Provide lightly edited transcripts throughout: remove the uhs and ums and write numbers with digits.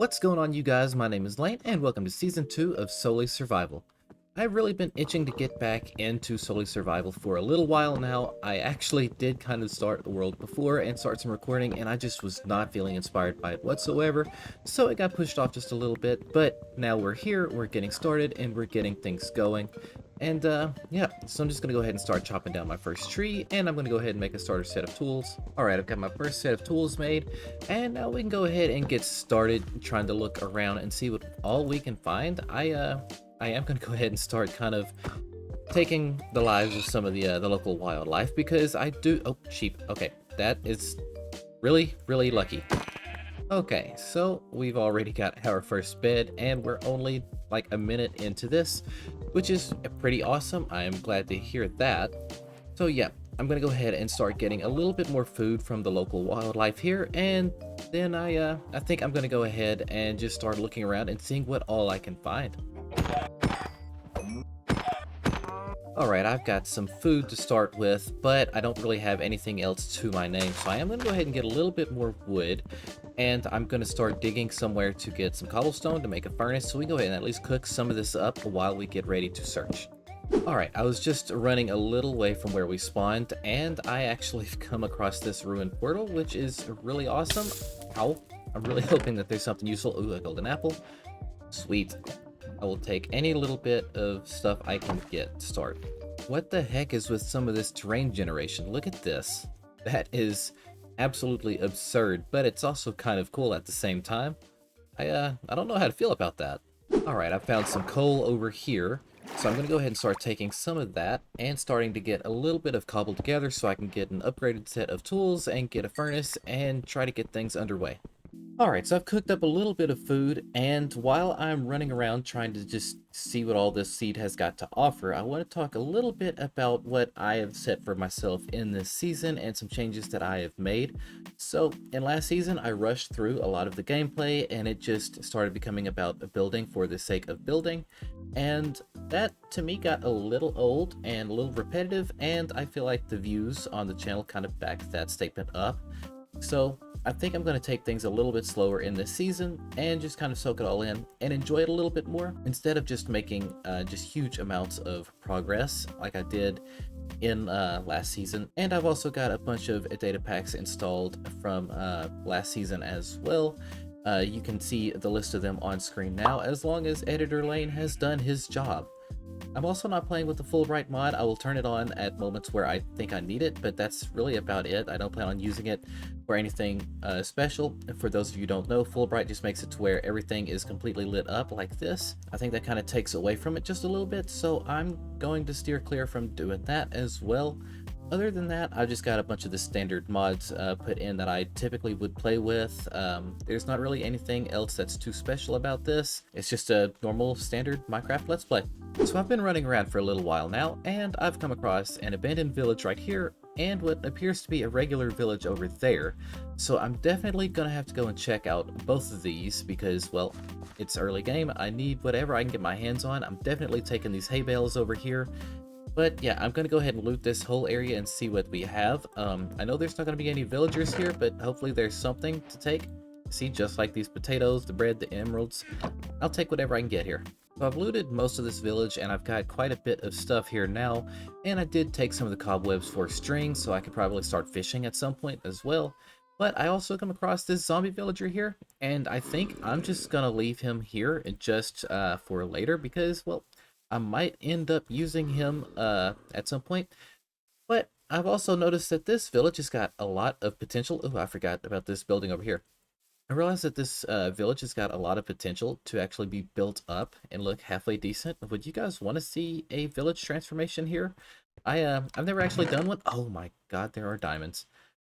What's going on, you guys? My name is Lane and welcome to season 2 of Solely Survival. I've really been itching to get back into Solely Survival for a little while now. I actually did kind of start the world before and start some recording, and I just was not feeling inspired by it whatsoever, so it got pushed off just a little bit. But now we're here, we're getting started, and we're getting things going. And yeah, so I'm just gonna go ahead and start chopping down my first tree, and I'm gonna go ahead and make a starter set of tools. Alright, I've got my first set of tools made, and now we can go ahead and get started trying to look around and see what all we can find. I am gonna go ahead and start kind of taking the lives of some of the local wildlife, because I do— oh, sheep. Okay, that is really lucky. Okay, so we've already got our first bed, and we're only like a minute into this, which is pretty awesome. I am glad to hear that. So yeah, I'm gonna go ahead and start getting a little bit more food from the local wildlife here, and then I think I'm gonna go ahead and just start looking around and seeing what all I can find. Alright, I've got some food to start with, but I don't really have anything else to my name, so I am going to go ahead and get a little bit more wood, and I'm going to start digging somewhere to get some cobblestone to make a furnace, so we can go ahead and at least cook some of this up while we get ready to search. Alright, I was just running a little way from where we spawned, and I actually come across this ruined portal, which is really awesome. Ow. I'm really hoping that there's something useful. Ooh, a golden apple. Sweet. I will take any little bit of stuff I can get to start. What the heck is with some of this terrain generation? Look at this. That is absolutely absurd, but it's also kind of cool at the same time. I don't know how to feel about that. Alright, I found some coal over here, so I'm going to go ahead and start taking some of that and starting to get a little bit of cobble together so I can get an upgraded set of tools and get a furnace and try to get things underway. Alright, so I've cooked up a little bit of food, and while I'm running around trying to just see what all this seed has got to offer, I want to talk a little bit about what I have set for myself in this season and some changes that I have made. So, in last season, I rushed through a lot of the gameplay, and it just started becoming about building for the sake of building, and that to me got a little old and a little repetitive, and I feel like the views on the channel kind of backed that statement up. So I think I'm going to take things a little bit slower in this season and just kind of soak it all in and enjoy it a little bit more, instead of just making just huge amounts of progress like I did in last season. And I've also got a bunch of data packs installed from last season as well. You can see the list of them on screen now, as long as Editor Lane has done his job. I'm also not playing with the Fulbright mod. I will turn it on at moments where I think I need it, but that's really about it. I don't plan on using it for anything special. For those of you who don't know, Fulbright just makes it to where everything is completely lit up like this. I think that kind of takes away from it just a little bit, so I'm going to steer clear from doing that as well. Other than that, I've just got a bunch of the standard mods put in that I typically would play with. There's not really anything else that's too special about this. It's just a normal standard Minecraft Let's Play. So I've been running around for a little while now, and I've come across an abandoned village right here, and what appears to be a regular village over there. So I'm definitely gonna have to go and check out both of these, because, well, it's early game. I need whatever I can get my hands on. I'm definitely taking these hay bales over here. But yeah, I'm going to go ahead and loot this whole area and see what we have. I know there's not going to be any villagers here, but hopefully there's something to take. See, just like these potatoes, the bread, the emeralds. I'll take whatever I can get here. So I've looted most of this village, and I've got quite a bit of stuff here now. And I did take some of the cobwebs for string, so I could probably start fishing at some point as well. But I also come across this zombie villager here, and I think I'm just going to leave him here just for later, because, well, I might end up using him at some point. But I've also noticed that this village has got a lot of potential. Oh, I forgot about this building over here. I realized that this village has got a lot of potential to actually be built up and look halfway decent. Would you guys want to see a village transformation here? I've never actually done one. Oh my god, there are diamonds.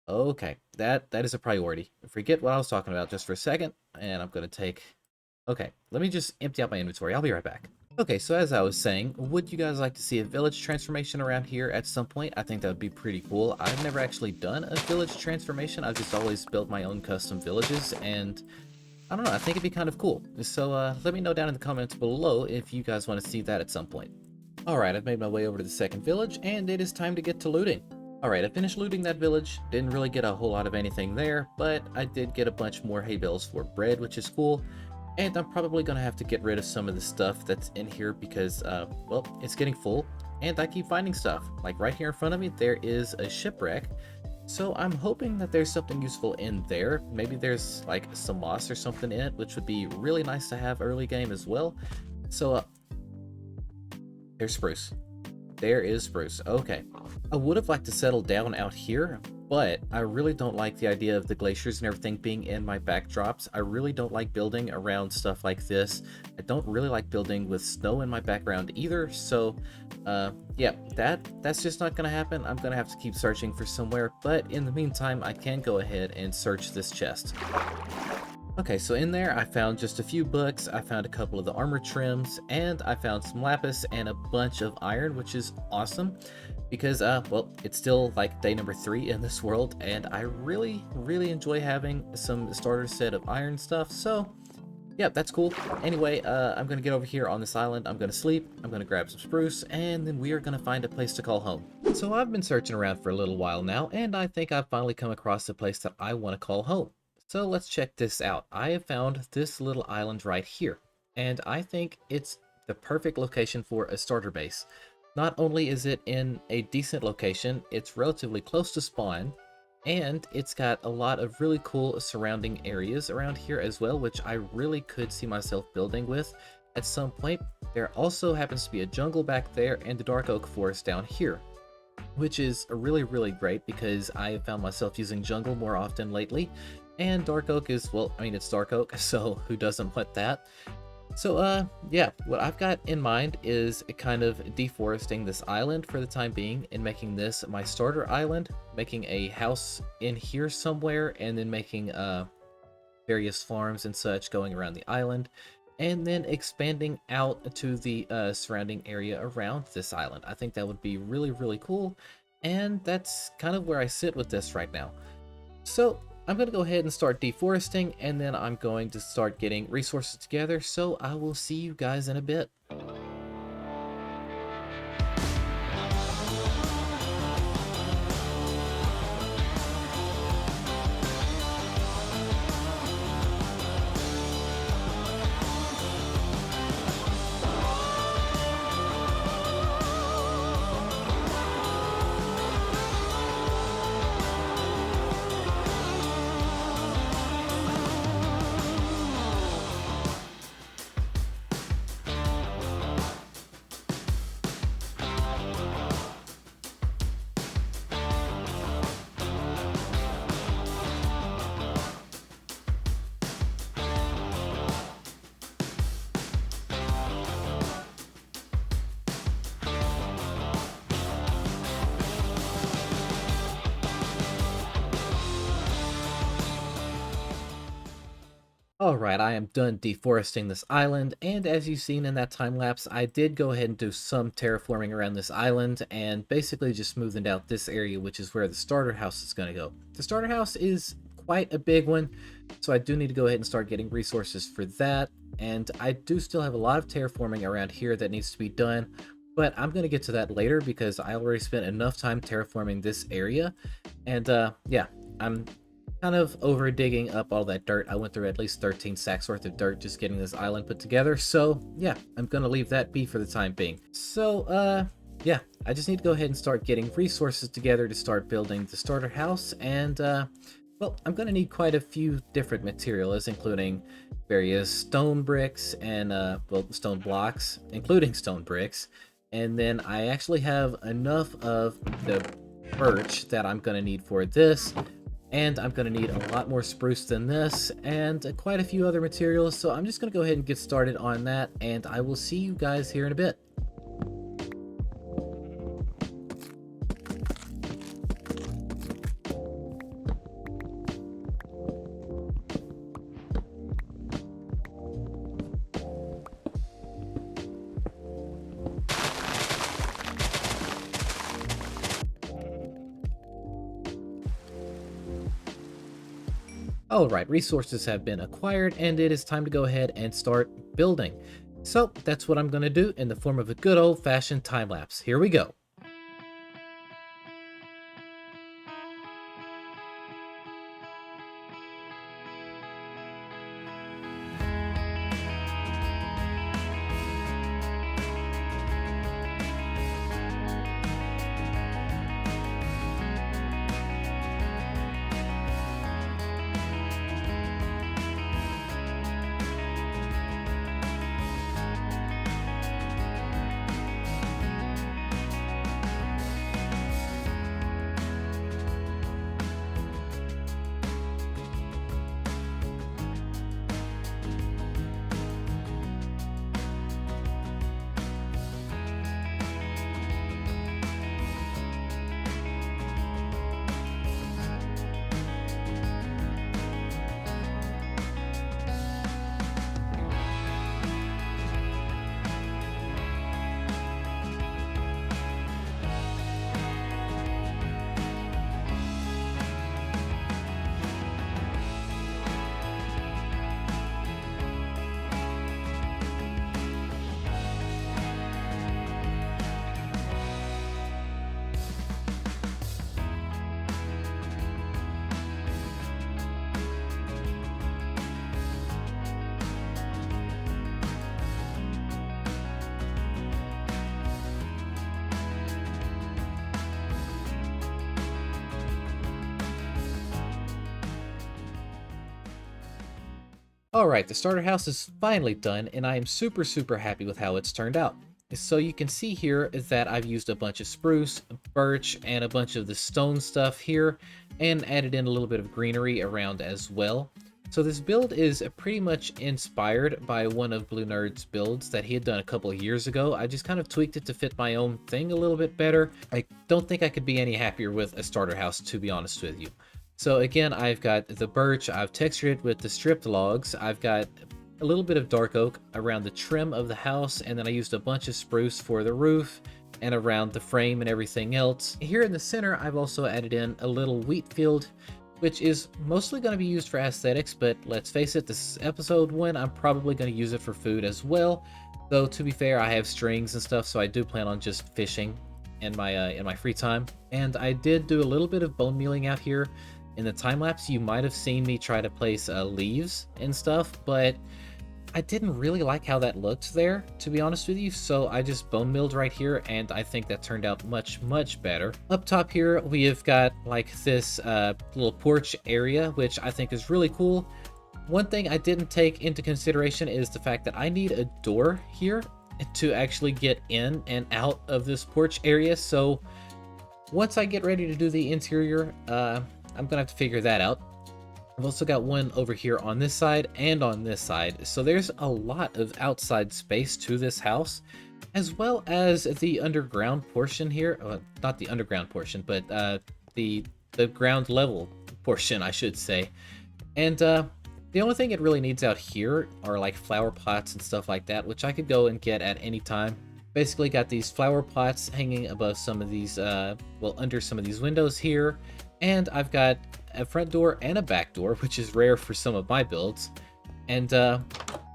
Okay, that is a priority. Forget what I was talking about just for a second, and I'm going to take... Okay, let me just empty out my inventory. I'll be right back. Okay, so as I was saying, would you guys like to see a village transformation around here at some point? I think that would be pretty cool. I've never actually done a village transformation. I've just always built my own custom villages, and I don't know, I think it'd be kind of cool. So let me know down in the comments below if you guys want to see that at some point. Alright, I've made my way over to the second village, and it is time to get to looting. Alright, I finished looting that village. Didn't really get a whole lot of anything there, but I did get a bunch more hay bales for bread, which is cool. And I'm probably going to have to get rid of some of the stuff that's in here because, well, it's getting full. And I keep finding stuff. Like right here in front of me, there is a shipwreck. So I'm hoping that there's something useful in there. Maybe there's like some moss or something in it, which would be really nice to have early game as well. So, there's spruce. There is spruce. Okay. I would have liked to settle down out here, but I really don't like the idea of the glaciers and everything being in my backdrops. I really don't like building around stuff like this. I don't really like building with snow in my background either. So, yeah, that's just not going to happen. I'm going to have to keep searching for somewhere, but in the meantime, I can go ahead and search this chest. Okay, so in there I found just a few books, I found a couple of the armor trims, and I found some lapis and a bunch of iron, which is awesome because, well, it's still like day number 3 in this world, and I really enjoy having some starter set of iron stuff, so yeah, that's cool. Anyway, I'm gonna get over here on this island, I'm gonna sleep, I'm gonna grab some spruce, and then we are gonna find a place to call home. So I've been searching around for a little while now, and I think I've finally come across a place that I want to call home. So let's check this out. I have found this little island right here, and I think it's the perfect location for a starter base. Not only is it in a decent location, it's relatively close to spawn, and it's got a lot of really cool surrounding areas around here as well, which I really could see myself building with at some point. There also happens to be a jungle back there and the dark oak forest down here, which is really great because I have found myself using jungle more often lately. And dark oak is, well, I mean, it's dark oak, so who doesn't want that? So, yeah, what I've got in mind is kind of deforesting this island for the time being and making this my starter island, making a house in here somewhere, and then making, various farms and such going around the island, and then expanding out to the, surrounding area around this island. I think that would be really cool, and that's kind of where I sit with this right now. So, I'm going to go ahead and start deforesting, and then I'm going to start getting resources together, so I will see you guys in a bit. Alright, I am done deforesting this island, and as you've seen in that time lapse, I did go ahead and do some terraforming around this island, and basically just smoothened out this area, which is where the starter house is going to go. The starter house is quite a big one, so I do need to go ahead and start getting resources for that, and I do still have a lot of terraforming around here that needs to be done, but I'm going to get to that later because I already spent enough time terraforming this area, and yeah, I'm kind of over digging up all that dirt. I went through at least 13 sacks worth of dirt just getting this island put together. So yeah, I'm gonna leave that be for the time being. So yeah, I just need to go ahead and start getting resources together to start building the starter house. And well, I'm gonna need quite a few different materials, including various stone bricks and well, stone blocks, including stone bricks. And then I actually have enough of the birch that I'm gonna need for this. And I'm going to need a lot more spruce than this, and quite a few other materials, so I'm just going to go ahead and get started on that, and I will see you guys here in a bit. Alright, resources have been acquired, and it is time to go ahead and start building. So that's what I'm going to do in the form of a good old-fashioned time lapse. Here we go. Alright, the starter house is finally done, and I am super happy with how it's turned out. So you can see here that I've used a bunch of spruce, birch, and a bunch of the stone stuff here, and added in a little bit of greenery around as well. So this build is pretty much inspired by one of Blue Nerd's builds that he had done a couple of years ago. I just kind of tweaked it to fit my own thing a little bit better. I don't think I could be any happier with a starter house, to be honest with you. So again, I've got the birch, I've textured it with the stripped logs, I've got a little bit of dark oak around the trim of the house, and then I used a bunch of spruce for the roof and around the frame and everything else. Here in the center, I've also added in a little wheat field, which is mostly going to be used for aesthetics, but let's face it, this is episode 1, I'm probably going to use it for food as well. Though, to be fair, I have strings and stuff, so I do plan on just fishing in my free time. And I did do a little bit of bone mealing out here. In the time-lapse, you might have seen me try to place leaves and stuff, but I didn't really like how that looked there, to be honest with you, so I just bone milled right here, and I think that turned out much better. Up top here, we have got like this little porch area, which I think is really cool. One thing I didn't take into consideration is the fact that I need a door here to actually get in and out of this porch area, so once I get ready to do the interior, I'm gonna have to figure that out. I've also got one over here on this side and on this side, so there's a lot of outside space to this house, as well as the underground portion here. Not the underground portion, but the ground level portion, I should say. And the only thing it really needs out here are like flower pots and stuff like that, which I could go and get at any time. Basically got these flower pots hanging above some of these, well, under some of these windows here. And I've got a front door and a back door, which is rare for some of my builds. And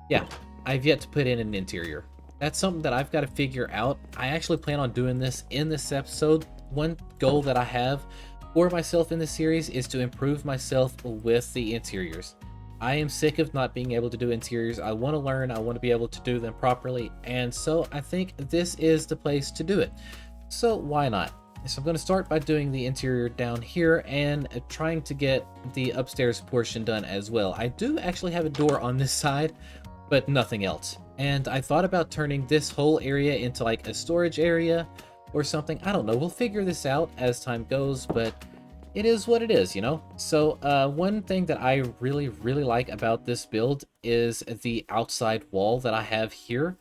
yeah, I've yet to put in an interior. That's something that I've got to figure out. I actually plan on doing this in this episode. One goal that I have for myself in this series is to improve myself with the interiors. I am sick of not being able to do interiors. I want to learn, I want to be able to do them properly, and so I think this is the place to do it. So why not? So I'm going to start by doing the interior down here and trying to get the upstairs portion done as well. I do actually have a door on this side, but nothing else. And I thought about turning this whole area into like a storage area or something. I don't know. We'll figure this out as time goes, but it is what it is, you know? So one thing that I really like about this build is the outside wall that I have here.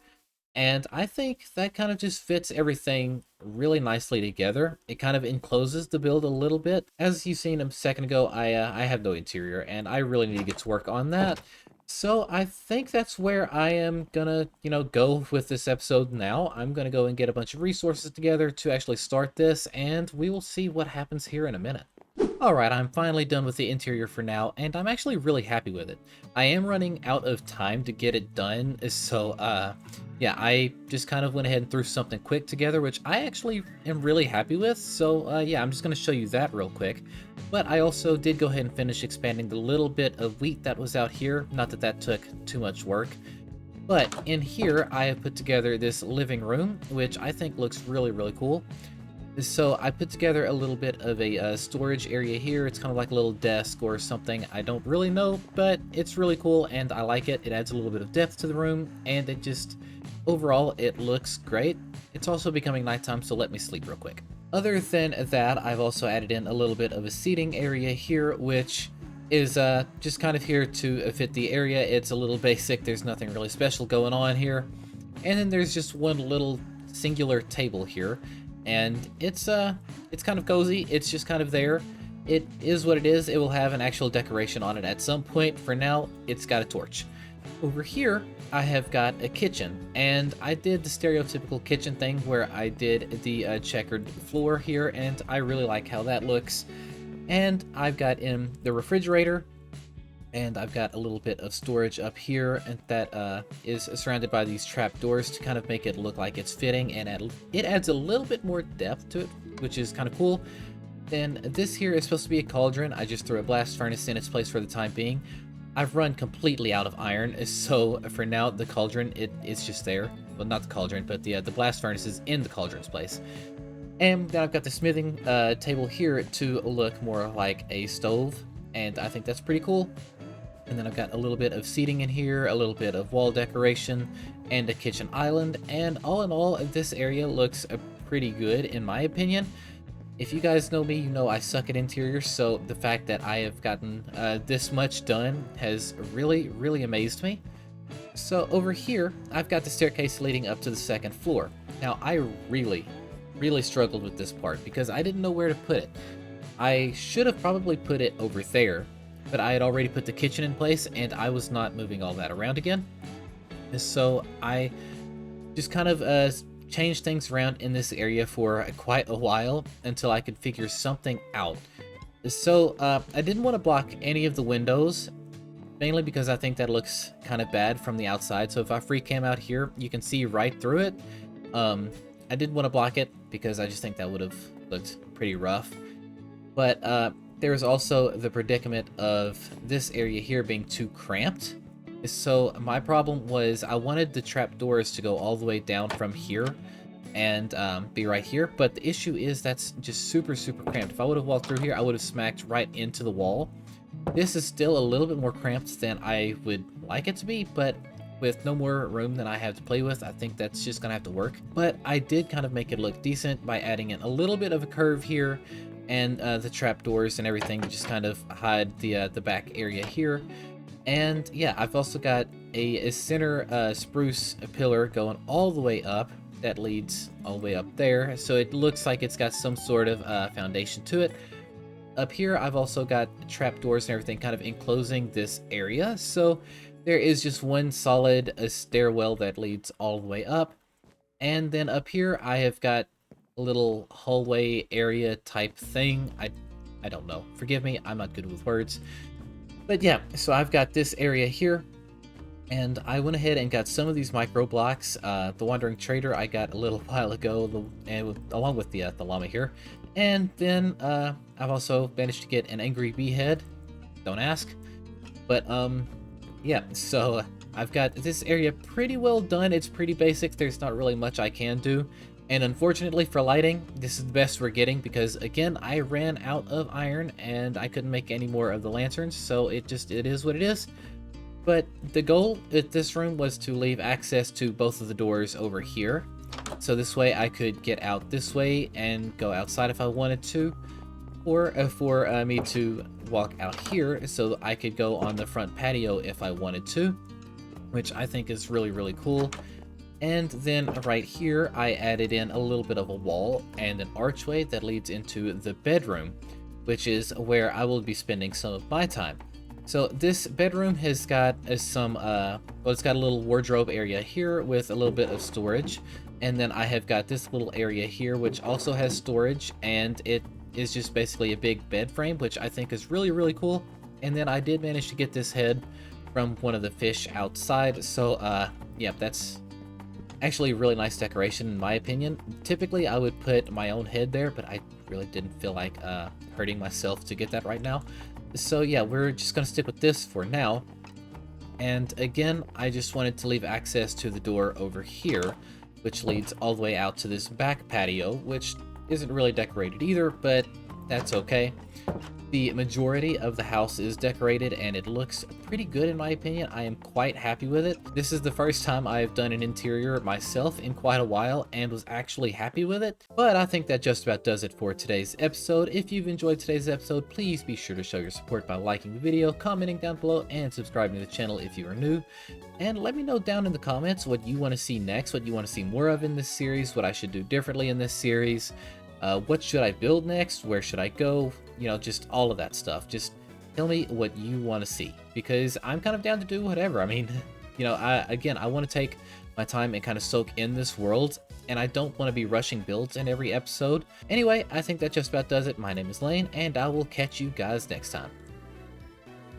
And I think that kind of just fits everything really nicely together. It kind of encloses the build a little bit. As you've seen a second ago, I have no interior, and I really need to get to work on that. So I think that's where I am gonna, go with this episode now. I'm gonna go and get a bunch of resources together to actually start this, and we will see what happens here in a minute. Alright, I'm finally done with the interior for now, and I'm actually really happy with it. I am running out of time to get it done, so yeah, I just kind of went ahead and threw something quick together, which I actually am really happy with, so yeah, I'm just going to show you that real quick. But I also did go ahead and finish expanding the little bit of wheat that was out here, not that that took too much work. But in here, I have put together this living room, which I think looks really cool. So I put together a little bit of a storage area here. It's kind of like a little desk or something. I don't really know, but it's really cool and I like it. It adds a little bit of depth to the room and it just, overall, it looks great. It's also becoming nighttime, so let me sleep real quick. Other than that, I've also added in a little bit of a seating area here, which is just kind of here to fit the area. It's a little basic. There's nothing really special going on here. And then there's just one little singular table here. And it's kind of cozy. It's just kind of there. It is what it is. It will have an actual decoration on it at some point. For now, it's got a torch. Over here, I have got a kitchen, and I did the stereotypical kitchen thing where I did the checkered floor here, and I really like how that looks. And I've got in the refrigerator, and I've got a little bit of storage up here, and that is surrounded by these trap doors to kind of make it look like it's fitting, and it adds a little bit more depth to it, which is kind of cool. Then this here is supposed to be a cauldron. I just threw a blast furnace in its place for the time being. I've run completely out of iron, so for now the cauldron it's just there. Well, not the cauldron, but the blast furnace is in the cauldron's place. And then I've got the smithing table here to look more like a stove, and I think that's pretty cool. And then I've got a little bit of seating in here, a little bit of wall decoration, and a kitchen island. And all in all, this area looks pretty good in my opinion. If you guys know me, you know I suck at interiors, so the fact that I have gotten this much done has really, really amazed me. So over here, I've got the staircase leading up to the second floor. Now, I really, really struggled with this part because I didn't know where to put it. I should have probably put it over there, but I had already put the kitchen in place and I was not moving all that around again. So I just kind of changed things around in this area for quite a while until I could figure something out. So I didn't want to block any of the windows, mainly because I think that looks kind of bad from the outside. So if I free cam out here, you can see right through it. I didn't want to block it because I just think that would have looked pretty rough. But there's also the predicament of this area here being too cramped. So my problem was I wanted the trapdoors to go all the way down from here and be right here. But the issue is that's just super, super cramped. If I would have walked through here, I would have smacked right into the wall. This is still a little bit more cramped than I would like it to be, but with no more room than I have to play with, I think that's just gonna have to work. But I did kind of make it look decent by adding in a little bit of a curve here and the trapdoors and everything to just kind of hide the back area here. And yeah, I've also got a center spruce pillar going all the way up that leads all the way up there. So it looks like it's got some sort of foundation to it. Up here, I've also got trapdoors and everything kind of enclosing this area. So there is just one solid stairwell that leads all the way up. And then up here, I have got a little hallway area type thing. I don't know. Forgive me, I'm not good with words. But yeah, so I've got this area here, and I went ahead and got some of these micro blocks. The Wandering Trader I got a little while ago, along with the llama here. And then I've also managed to get an angry bee head. Don't ask. But yeah, so I've got this area pretty well done. It's pretty basic. There's not really much I can do. And unfortunately for lighting, this is the best we're getting because, again, I ran out of iron and I couldn't make any more of the lanterns, so it is what it is. But the goal at this room was to leave access to both of the doors over here. So this way I could get out this way and go outside if I wanted to. Or for me to walk out here so I could go on the front patio if I wanted to, which I think is really, really cool. And then right here, I added in a little bit of a wall and an archway that leads into the bedroom, which is where I will be spending some of my time. So this bedroom has got some, well, it's got a little wardrobe area here with a little bit of storage. And then I have got this little area here, which also has storage, and it is just basically a big bed frame, which I think is really, really cool. And then I did manage to get this head from one of the fish outside. So, yeah, that's actually a really nice decoration in my opinion. Typically I would put my own head there, but I really didn't feel like hurting myself to get that right now. So yeah, we're just gonna stick with this for now. And again, I just wanted to leave access to the door over here, which leads all the way out to this back patio, which isn't really decorated either, but that's okay. The majority of the house is decorated and it looks pretty good in my opinion. I am quite happy with it. This is the first time I've done an interior myself in quite a while and was actually happy with it. But I think that just about does it for today's episode. If you've enjoyed today's episode, please be sure to show your support by liking the video, commenting down below, and subscribing to the channel if you are new. And let me know down in the comments what you want to see next, what you want to see more of in this series, what I should do differently in this series. What should I build next? Where should I go? You know, just all of that stuff. Just tell me what you want to see, because I'm kind of down to do whatever. I mean, you know, I want to take my time and kind of soak in this world, and I don't want to be rushing builds in every episode. Anyway, I think that just about does it. My name is Lane, and I will catch you guys next time.